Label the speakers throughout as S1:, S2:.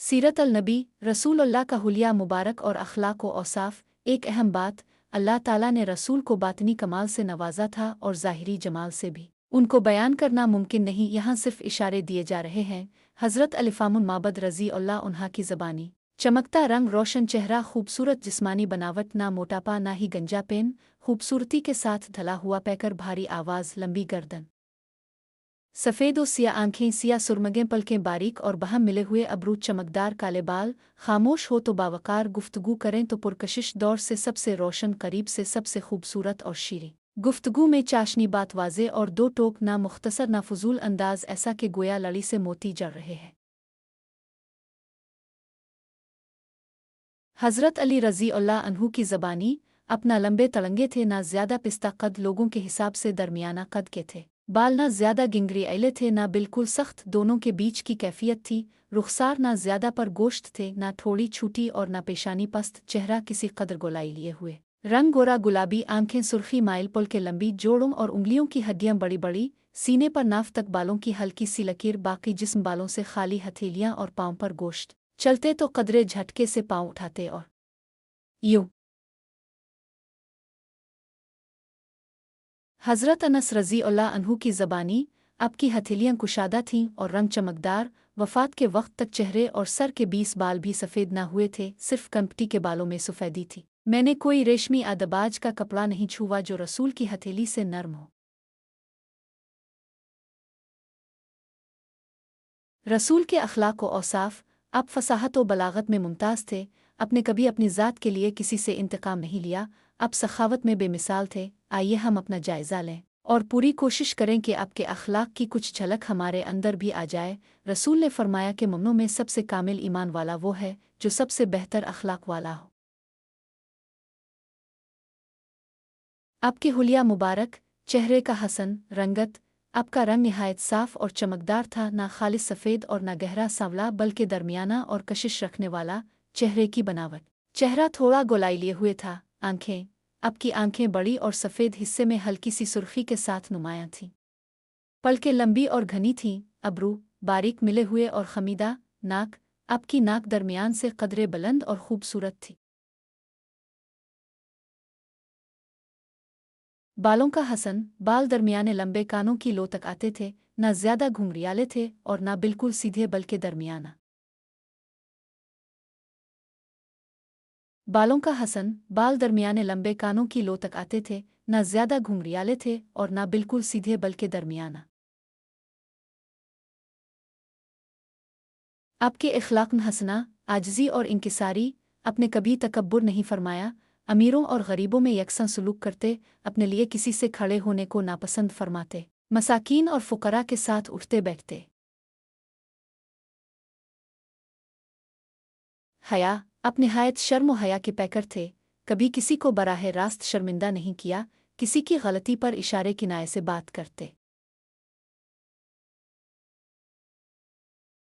S1: सीरत अल-नबी रसूलुल्लाह का हुलिया मुबारक और अखलाक व औसाफ। एक अहम बात, अल्लाह ताला ने रसूल को बातनी कमाल से नवाजा था और ज़ाहिरी जमाल से भी। उनको बयान करना मुमकिन नहीं, यहाँ सिर्फ इशारे दिए जा रहे हैं। हज़रत अलिफ़ामुल माबद रज़ी अल्लाह उन्हा की ज़बानी चमकता रंग, रोशन चेहरा, खूबसूरत जिस्मानी बनावट, ना मोटापा ना ही गंजापेन, खूबसूरती के साथ ढला हुआ पैकर, भारी आवाज़, लंबी गर्दन, सफ़ेद व सिया आँखें, सिया सुरमगें, पलकें बारीक और बहम मिले हुए अबरू, चमकदार काले बाल, खामोश हो तो बावकार, गुफ्तगू करें तो पुरकशिश, दौर से सबसे रोशन, करीब से सबसे खूबसूरत और शीरीं। गुफ्तगू में चाशनी बात, वाज़े और दो टोक, ना मुख्तसर ना फजूल अंदाज, ऐसा कि गोया लड़ी से मोती जड़ रहे हैं। हज़रत अली रज़ी अल्लाह अन्हु की ज़बानी अपना लंबे तड़ंगे थे, ना ज़्यादा पिस्ता कद, लोगों के हिसाब से दरमियाना कद के थे। बाल ना ज़्यादा गिंगरी ऐले थे, ना बिल्कुल सख्त, दोनों के बीच की कैफियत थी। रुखसार ना ज़्यादा पर गोश्त थे, ना थोड़ी छूटी और ना पेशानी पस्त। चेहरा किसी कदर गोलाई लिए हुए, रंग गोरा गुलाबी, आंखें सुर्खी माइल, पुल के लंबी, जोड़ों और उंगलियों की हड्डियां बड़ी बड़ी, सीने पर नाफ तक बालों की हल्की सी लकीर, बाकी जिस्म बालों से खाली, हथेलियां और पाँव पर गोश्त। चलते तो कदरे झटके से पाँव उठाते और यूं। हज़रत अनस रज़ी अल्लाह अन्हु की ज़बानी अब की हथेलियां कुशादा थीं और रंग चमकदार। वफ़ात के वक्त तक चेहरे और सर के 20 बाल भी सफ़ेद ना हुए थे, सिर्फ कनपटी के बालों में सफ़ेदी थी। मैंने कोई रेशमी आदबाज का कपड़ा नहीं छुआ जो रसूल की हथेली से नर्म हो। रसूल के अखलाक व औसाफ अब फसाहत व बलागत में मुमताज़ थे। अपने कभी अपनी ज़ात के लिए किसी से इंतकाम नहीं लिया, अब सखावत में बेमिसाल थे। आइए हम अपना जायज़ा लें और पूरी कोशिश करें कि आपके अखलाक की कुछ झलक हमारे अंदर भी आ जाए। रसूल ने फरमाया कि मुमिनों में सबसे कामिल ईमान वाला वो है जो सबसे बेहतर अखलाक वाला हो। आपके हुलिया मुबारक, चेहरे का हसन रंगत, आपका रंग निहायत साफ और चमकदार था, ना खालिस सफ़ेद और ना गहरा सांवला, बल्कि दरमियाना और कशिश रखने वाला। चेहरे की बनावट, चेहरा थोड़ा गोलाई लिए हुए था। आंखें, आपकी आंखें बड़ी और सफ़ेद हिस्से में हल्की सी सुर्खी के साथ नुमायाँ थीं। पलकें लंबी और घनी थीं। अबरू बारीक मिले हुए और खमीदा। नाक, आपकी नाक दरमियान से कदरे बुलंद और खूबसूरत थी। बालों का हसन, बाल दरमियाने लंबे, कानों की लो तक आते थे, ना ज़्यादा घुंघरियाले थे और ना बिल्कुल सीधे, बल्कि दरमियाना। बालों का हसन, बाल दरमियाने लंबे, कानों की लो तक आते थे, ना ज़्यादा घुंघरियाले थे और ना बिल्कुल सीधे, बल्कि दरमियाना। आपके इखलाक में हंसना, आजिज़ी और इंकिसारी, आपने कभी तकब्बुर नहीं फरमाया। अमीरों और गरीबों में यकसा सलूक करते, अपने लिए किसी से खड़े होने को नापसंद फरमाते, मसाकीन और फुकरा के साथ उठते बैठते। हया, आप निहायत शर्म व हया के पैकर थे, कभी किसी को बराह रास्त शर्मिंदा नहीं किया, किसी की गलती पर इशारे किनाए से बात करते।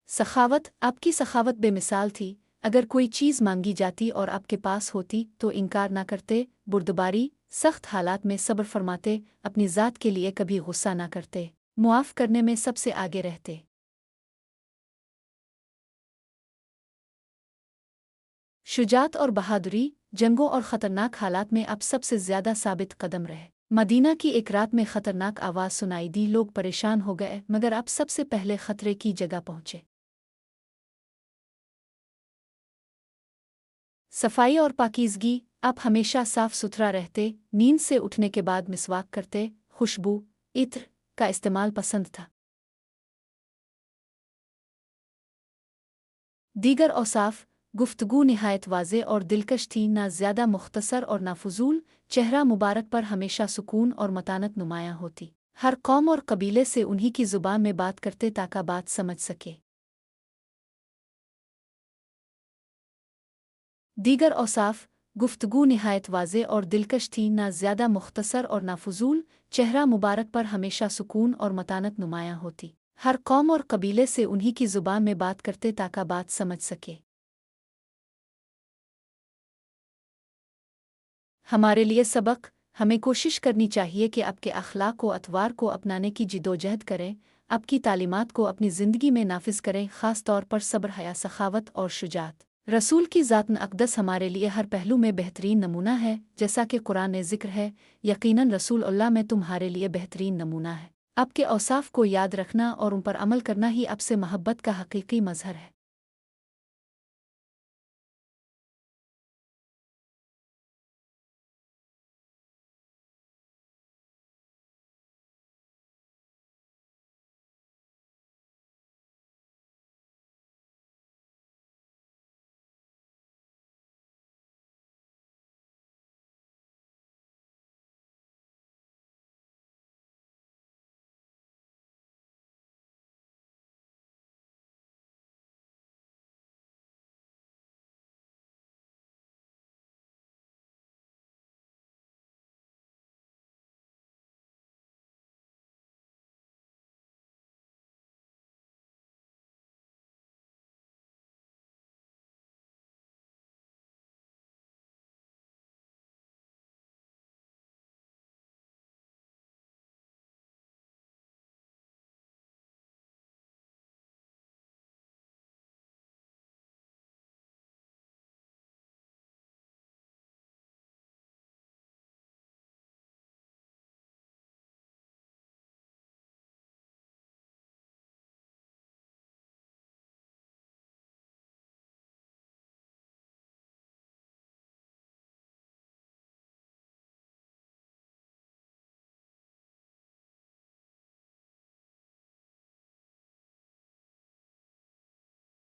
S1: सखावत, आपकी सखावत बेमिसाल थी। अगर कोई चीज़ मांगी जाती और आपके पास होती तो इनकार ना करते। बुर्दबारी, सख्त हालात में सब्र फरमाते, अपनी ज़ात के लिए कभी गुस्सा ना करते, मुआफ़ करने में सबसे आगे रहते। शुजात और बहादुरी, जंगों और ख़तरनाक हालात में आप सबसे ज़्यादा साबित कदम रहे। मदीना की एक रात में ख़तरनाक आवाज़ सुनाई दी, लोग परेशान हो गए, मगर आप सबसे पहले खतरे की जगह पहुँचे। सफाई और पाकीज़गी, आप हमेशा साफ सुथरा रहते, नींद से उठने के बाद मिसवाक करते, खुशबू, इत्र का इस्तेमाल पसंद था। दीगर औसाफ, गुफ्तगू निहायत वाज़े और दिलकश थी, ना ज़्यादा मुख्तसर और ना फजूल। चेहरा मुबारक पर हमेशा सुकून और मतानत नुमायाँ होती। हर कौम और कबीले से उन्हीं की ज़ुबान में बात करते ताकि बात समझ सके। दीगर औसाफ, गुफ्तगू निहायत वाज़े और दिलकश थी, ना ज़्यादा मुख्तसर और ना फजूल। चेहरा मुबारक पर हमेशा सुकून और मतानत नुमायाँ होती। हर कौम और कबीले से उन्हीं की ज़ुबान में बात करते ताकि बात समझ सके। हमारे लिए सबक, हमें कोशिश करनी चाहिए कि आपके अखलाक व अतवार को अपनाने की जिदोजहद करें। اب کی تعلیمات کو اپنی زندگی میں نافذ کریں، خاص طور پر صبر، حیا، سخاوت اور شجاعت۔ رسول کی ذات اقدس ہمارے لیے ہر پہلو میں بہترین نمونہ ہے، جیسا کہ قرآن نے ذکر ہے، یقیناً رسول اللہ میں تمہارے لیے بہترین نمونہ ہے۔ اب کے اوصاف کو یاد رکھنا اور ان پر عمل کرنا ہی اب سے محبت کا حقیقی مظہر ہے۔